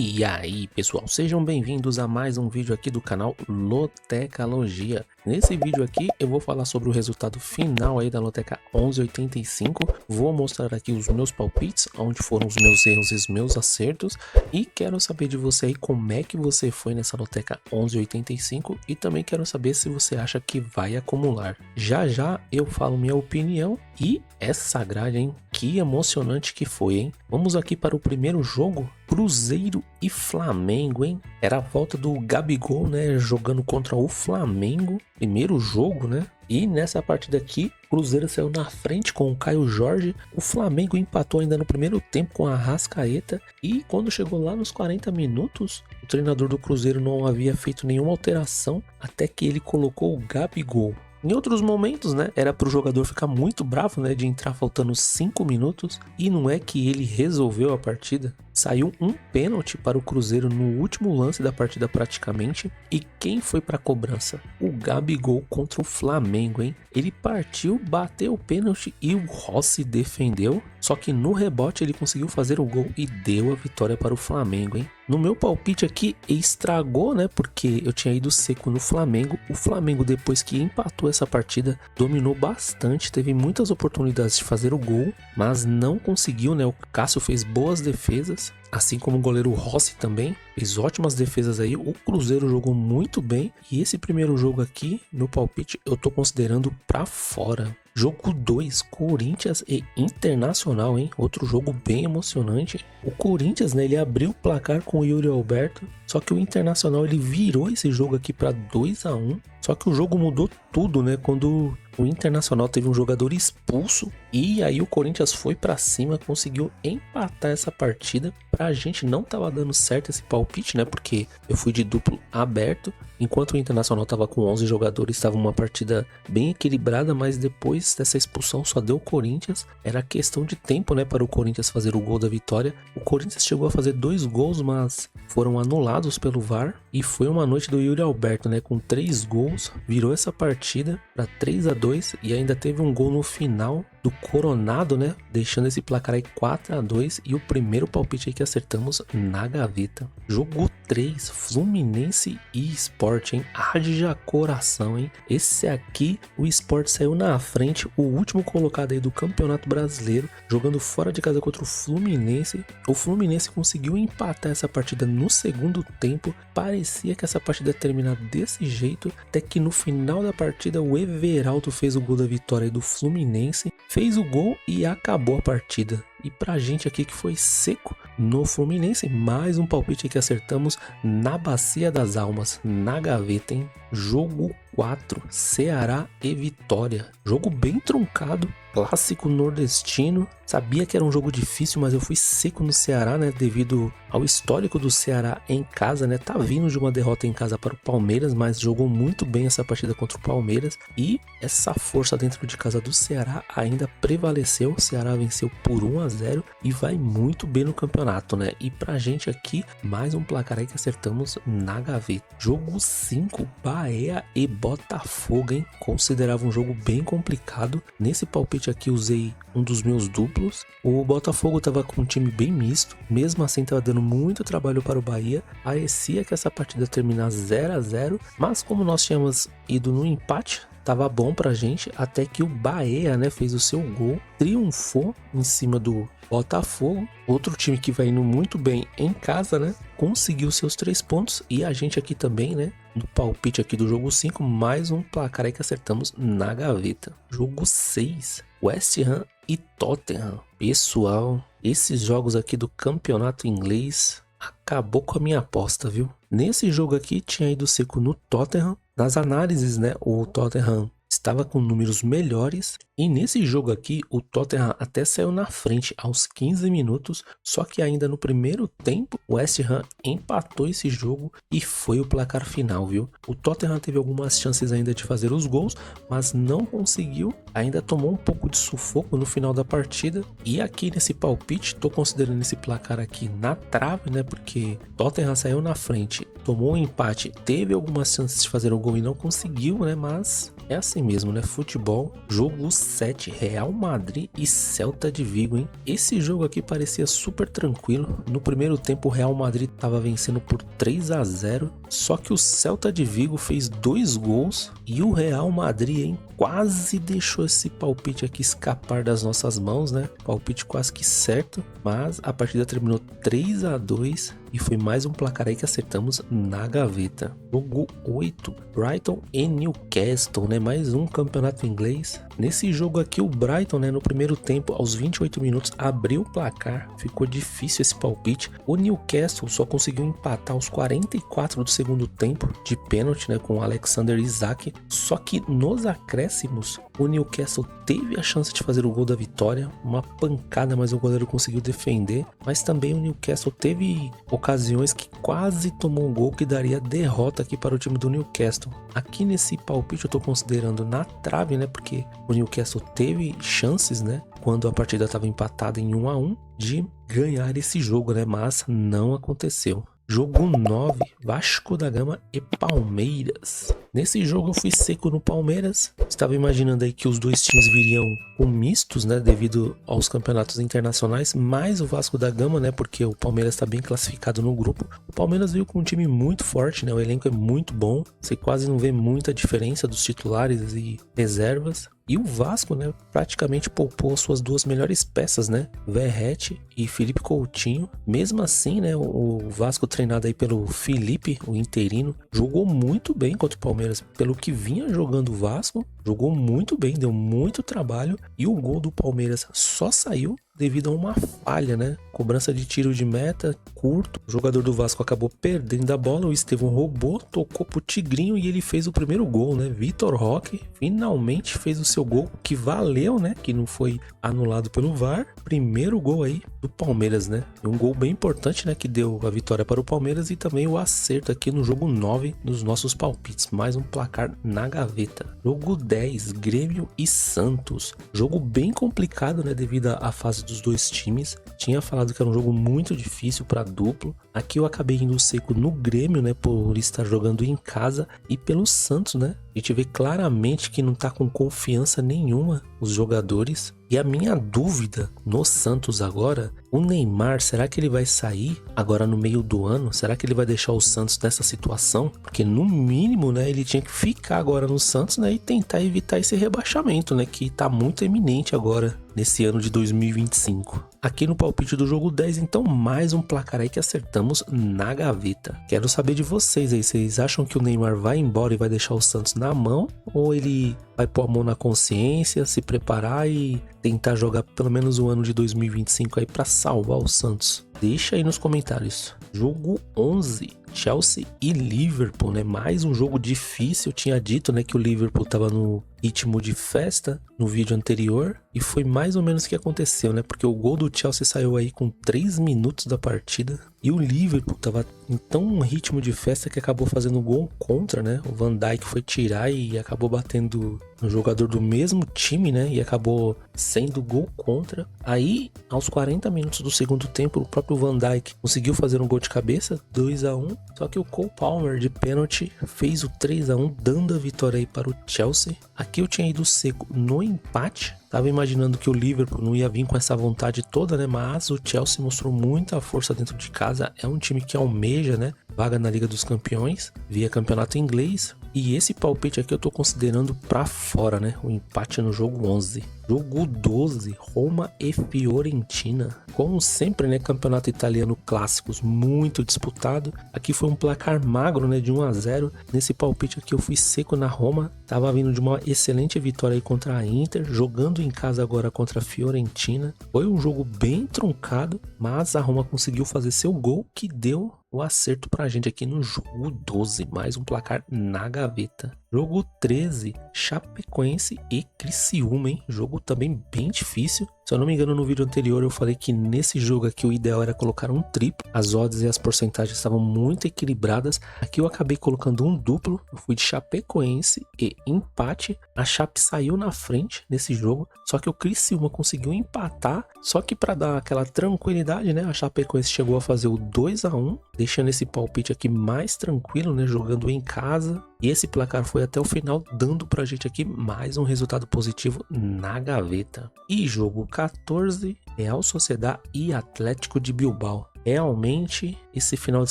E aí pessoal, sejam bem-vindos a mais um vídeo aqui do canal Lotecalogia. Nesse vídeo aqui eu vou falar sobre o resultado final aí da Loteca 1185. Vou mostrar aqui os meus palpites, onde foram os meus erros e os meus acertos. E quero saber de você aí como é que você foi nessa Loteca 1185. E também quero saber se você acha que vai acumular. Já já eu falo minha opinião. E essa grade, hein? Que emocionante que foi, hein? Vamos aqui para o primeiro jogo. Cruzeiro e Flamengo, hein? Era a volta do Gabigol, né? Jogando contra o Flamengo. Primeiro jogo, né? E nessa partida aqui, o Cruzeiro saiu na frente com o Caio Jorge. O Flamengo empatou ainda no primeiro tempo com a Arrascaeta. E quando chegou lá nos 40 minutos, o treinador do Cruzeiro não havia feito nenhuma alteração até que ele colocou o Gabigol. Em outros momentos, né, era para o jogador ficar muito bravo, né, de entrar faltando 5 minutos, e não é que ele resolveu a partida. Saiu um pênalti para o Cruzeiro no último lance da partida praticamente, e quem foi para a cobrança? O Gabigol contra o Flamengo, hein? Ele partiu, bateu o pênalti e o Rossi defendeu, só que no rebote ele conseguiu fazer o gol e deu a vitória para o Flamengo, hein? No meu palpite aqui, estragou, né? Porque eu tinha ido seco no Flamengo. O Flamengo, depois que empatou essa partida, dominou bastante. Teve muitas oportunidades de fazer o gol, mas não conseguiu, né? O Cássio fez boas defesas, assim como o goleiro Rossi também. Fez ótimas defesas aí. O Cruzeiro jogou muito bem. E esse primeiro jogo aqui, meu palpite, eu tô considerando pra fora. Jogo 2, Corinthians e Internacional, hein? Outro jogo bem emocionante. O Corinthians, né, ele abriu o placar com o Yuri Alberto, só que o Internacional ele virou esse jogo aqui para 2-1. Só que o jogo mudou tudo, né, quando o Internacional teve um jogador expulso e aí o Corinthians foi para cima, conseguiu empatar essa partida. Pra gente não tava dando certo esse palpite, né, porque eu fui de duplo aberto, enquanto o Internacional tava com 11 jogadores, estava uma partida bem equilibrada, mas depois dessa expulsão só deu o Corinthians. Era questão de tempo, né, para o Corinthians fazer o gol da vitória. O Corinthians chegou a fazer 2 gols, mas foram anulados pelo VAR. E foi uma noite do Yuri Alberto, né, com 3 gols, virou essa partida para 3-2 e ainda teve um gol no final do Coronado, né, deixando esse placar aí 4-2 e o primeiro palpite aí que acertamos na gaveta. Jogo 3, Fluminense e Sport, hein? Haja coração, hein? Esse aqui, o Sport saiu na frente, o último colocado aí do Campeonato Brasileiro, jogando fora de casa contra o Fluminense. O Fluminense conseguiu empatar essa partida no segundo tempo. Parecia que essa partida ia terminar desse jeito, até que no final da partida o Everaldo fez o gol da vitória aí do Fluminense. Fez o gol e acabou a partida. E pra gente aqui que foi seco no Fluminense, mais um palpite que acertamos na Bacia das Almas, na gaveta, hein? Jogo 4, Ceará e Vitória. Jogo bem truncado, clássico nordestino. Sabia que era um jogo difícil, mas eu fui seco no Ceará, né? Devido ao histórico do Ceará em casa, né? Tá vindo de uma derrota em casa para o Palmeiras, mas jogou muito bem essa partida contra o Palmeiras. E essa força dentro de casa do Ceará ainda prevaleceu. O Ceará venceu por 1-0 e vai muito bem no campeonato, né? E pra gente aqui, mais um placar aí que acertamos na gaveta. Jogo 5, Bahia e Botafogo, hein? Considerava um jogo bem complicado. Nesse palpite aqui usei um dos meus duplos. O Botafogo tava com um time bem misto, mesmo assim tava dando muito trabalho para o Bahia. Parecia que essa partida ia terminar 0-0, mas como nós tínhamos ido no empate, tava bom pra gente, até que o Bahia, né, fez o seu gol, triunfou em cima do Botafogo, outro time que vai indo muito bem em casa, né, conseguiu seus 3 pontos, e a gente aqui também, né, no palpite aqui do jogo 5, mais um placar aí que acertamos na gaveta. Jogo 6, West Ham e Tottenham. Pessoal, esses jogos aqui do campeonato inglês acabou com a minha aposta, viu? Nesse jogo aqui tinha ido seco no Tottenham. Nas análises, né, o Tottenham estava com números melhores e nesse jogo aqui o Tottenham até saiu na frente aos 15 minutos, só que ainda no primeiro tempo o West Ham empatou esse jogo e foi o placar final, viu? O Tottenham teve algumas chances ainda de fazer os gols, mas não conseguiu, ainda tomou um pouco de sufoco no final da partida e aqui nesse palpite, tô considerando esse placar aqui na trave, né? Porque Tottenham saiu na frente, tomou um empate, teve algumas chances de fazer o gol e não conseguiu, né? Mas é assim mesmo, né? Futebol, jogo 7, Real Madrid e Celta de Vigo, hein? Esse jogo aqui parecia super tranquilo. No primeiro tempo o Real Madrid estava vencendo por 3-0, só que o Celta de Vigo fez 2 gols e o Real Madrid, hein, quase deixou esse palpite aqui escapar das nossas mãos, né? Palpite quase que certo, mas a partida terminou 3-2 e foi mais um placar aí que acertamos na gaveta. Jogo 8, Brighton e Newcastle, né? Mais um campeonato inglês. Nesse jogo aqui o Brighton, né, no primeiro tempo, aos 28 minutos, abriu o placar. Ficou difícil esse palpite. O Newcastle só conseguiu empatar aos 44 do segundo tempo de pênalti, né, com o Alexander Isak. Só que nos acréscimos, o Newcastle teve a chance de fazer o gol da vitória. Uma pancada, mas o goleiro conseguiu defender. Mas também o Newcastle teve ocasiões que quase tomou um gol que daria derrota aqui para o time do Newcastle. Aqui nesse palpite eu tô considerando na trave, né, porque o Newcastle teve chances, né, quando a partida estava empatada em 1-1 de ganhar esse jogo, né, mas não aconteceu. Jogo 9, Vasco da Gama e Palmeiras. Nesse jogo eu fui seco no Palmeiras. Estava imaginando aí que os dois times viriam com mistos, né, devido aos campeonatos internacionais, mais o Vasco da Gama, né, porque o Palmeiras está bem classificado no grupo. O Palmeiras veio com um time muito forte, né, o elenco é muito bom. Você quase não vê muita diferença dos titulares e reservas. E o Vasco, né, praticamente poupou suas duas melhores peças, né, Verratti e Felipe Coutinho. Mesmo assim, né, o Vasco treinado aí pelo Felipe, o interino, jogou muito bem contra o Palmeiras. Pelo que vinha jogando o Vasco, jogou muito bem, deu muito trabalho. E o gol do Palmeiras só saiu devido a uma falha, né? Cobrança de tiro de meta, curto. O jogador do Vasco acabou perdendo a bola, o Estevão roubou, tocou pro Tigrinho e ele fez o primeiro gol, né? Vitor Roque finalmente fez o seu gol, que valeu, né? Que não foi anulado pelo VAR. Primeiro gol aí do Palmeiras, né? Um gol bem importante, né? Que deu a vitória para o Palmeiras e também o acerto aqui no jogo 9 dos nossos palpites. Mais um placar na gaveta. Jogo 10, Grêmio e Santos. Jogo bem complicado, né? Devido à fase dos dois times. Tinha falado que era um jogo muito difícil para duplo. Aqui eu acabei indo seco no Grêmio, né, por estar jogando em casa, e pelo Santos, né? A gente vê claramente que não tá com confiança nenhuma os jogadores. E a minha dúvida no Santos agora, o Neymar, será que ele vai sair agora no meio do ano? Será que ele vai deixar o Santos nessa situação? Porque no mínimo, né, ele tinha que ficar agora no Santos, né, e tentar evitar esse rebaixamento, né, que tá muito eminente agora nesse ano de 2025. Aqui no palpite do jogo 10, então mais um placar aí que acertamos na gaveta. Quero saber de vocês aí, vocês acham que o Neymar vai embora e vai deixar o Santos na mão? Ou ele vai pôr a mão na consciência, se preparar e tentar jogar pelo menos o ano de 2025 aí para salvar o Santos? Deixa aí nos comentários. Jogo 11, Chelsea e Liverpool, né? Mais um jogo difícil. Eu tinha dito, né, que o Liverpool tava no ritmo de festa no vídeo anterior e foi mais ou menos o que aconteceu, né? Porque o gol do Chelsea saiu aí com 3 minutos da partida e o Liverpool tava em tão ritmo de festa que acabou fazendo gol contra, né? O Van Dijk foi tirar e acabou batendo no jogador do mesmo time, né? E acabou sendo gol contra. Aí, aos 40 minutos do segundo tempo, o próprio Van Dijk conseguiu fazer um gol de cabeça, 2-1. Só que o Cole Palmer de pênalti fez o 3-1, dando a vitória aí para o Chelsea. Aqui eu tinha ido seco no empate. Tava imaginando que o Liverpool não ia vir com essa vontade toda, né? Mas o Chelsea mostrou muita força dentro de casa. É um time que almeja, né, vaga na Liga dos Campeões, via campeonato inglês. E esse palpite aqui eu tô considerando pra fora, né? O empate no jogo 11. Jogo 12, Roma e Fiorentina. Como sempre, né? Campeonato italiano clássicos muito disputado. Aqui foi um placar magro, né? De 1-0. Nesse palpite aqui eu fui seco na Roma. Tava vindo de uma excelente vitória aí contra a Inter. Jogando em casa agora contra a Fiorentina. Foi um jogo bem truncado, mas a Roma conseguiu fazer seu gol que deu o acerto pra gente aqui no jogo 12. Mais um placar na gaveta. Jogo 13, Chapecoense e Criciúma, hein? Jogo também bem difícil. Se eu não me engano, no vídeo anterior eu falei que nesse jogo aqui o ideal era colocar um triplo. As odds e as porcentagens estavam muito equilibradas. Aqui eu acabei colocando um duplo. Eu fui de Chapecoense e empate. A Chape saiu na frente nesse jogo. Só que o Criciúma conseguiu empatar. Só que para dar aquela tranquilidade, né? A Chapecoense chegou a fazer o 2-1, deixando esse palpite aqui mais tranquilo, né? Jogando em casa. E esse placar foi até o final, dando pra gente aqui mais um resultado positivo na gaveta. E jogo 14, Real Sociedad e Atlético de Bilbao. Realmente, esse final de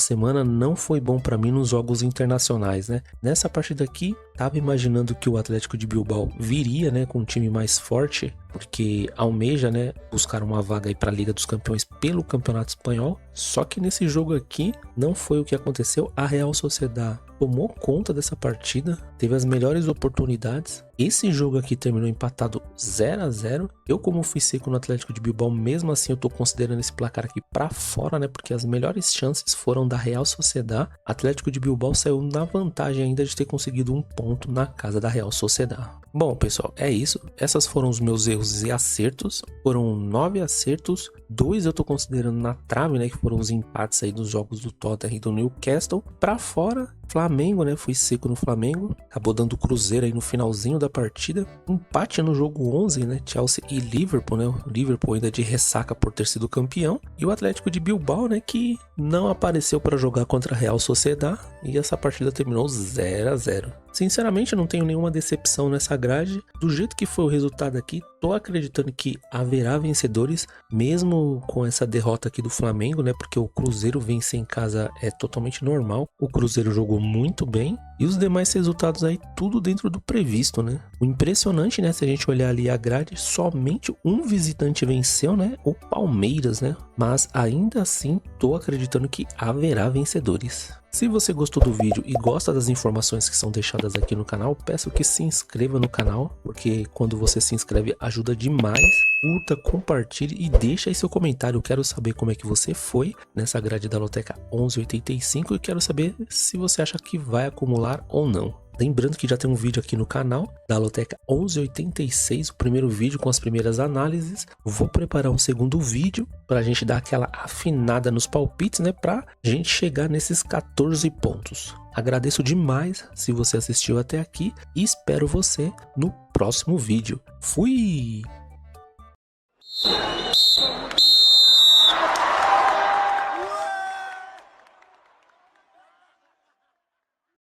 semana não foi bom para mim nos jogos internacionais, né? Nessa partida aqui, tava imaginando que o Atlético de Bilbao viria, né, com um time mais forte, porque almeja, né, buscar uma vaga aí para a Liga dos Campeões pelo Campeonato Espanhol. Só que nesse jogo aqui não foi o que aconteceu. A Real Sociedad tomou conta dessa partida, teve as melhores oportunidades. Esse jogo aqui terminou empatado 0-0. Eu, como fui seco no Atlético de Bilbao, mesmo assim eu tô considerando esse placar aqui para fora, né? Porque as melhores chances foram da Real Sociedad. Atlético de Bilbao saiu na vantagem ainda de ter conseguido um ponto na casa da Real Sociedad. Bom, pessoal, é isso. Essas foram os meus erros e acertos. Foram 9 acertos. 2 eu tô considerando na trave, né? Que foram os empates aí dos jogos do Tottenham e do Newcastle. Pra fora, Flamengo, né? Fui seco no Flamengo. Acabou dando Cruzeiro aí no finalzinho da partida. Empate no jogo 11, né? Chelsea e Liverpool, né? O Liverpool ainda de ressaca por ter sido campeão. E o Atlético de Bilbao, né? Que não apareceu para jogar contra a Real Sociedad. E essa partida terminou 0-0. Sinceramente, eu não tenho nenhuma decepção nessa grade. Do jeito que foi o resultado aqui, tô acreditando que haverá vencedores, mesmo com essa derrota aqui do Flamengo, né? Porque o Cruzeiro vencer em casa é totalmente normal. O Cruzeiro jogou muito bem. E os demais resultados aí, tudo dentro do previsto, né? O impressionante, né? Se a gente olhar ali a grade, somente um visitante venceu, né? O Palmeiras, né? Mas ainda assim, tô acreditando que haverá vencedores. Se você gostou do vídeo e gosta das informações que são deixadas aqui no canal, peço que se inscreva no canal, porque quando você se inscreve ajuda demais. Curta, compartilhe e deixa aí seu comentário. Eu quero saber como é que você foi nessa grade da Loteca 1185 e quero saber se você acha que vai acumular ou não. Lembrando que já tem um vídeo aqui no canal da Loteca 1186, o primeiro vídeo com as primeiras análises. Vou preparar um segundo vídeo para a gente dar aquela afinada nos palpites, né? Para a gente chegar nesses 14 pontos. Agradeço demais se você assistiu até aqui e espero você no próximo vídeo. Fui!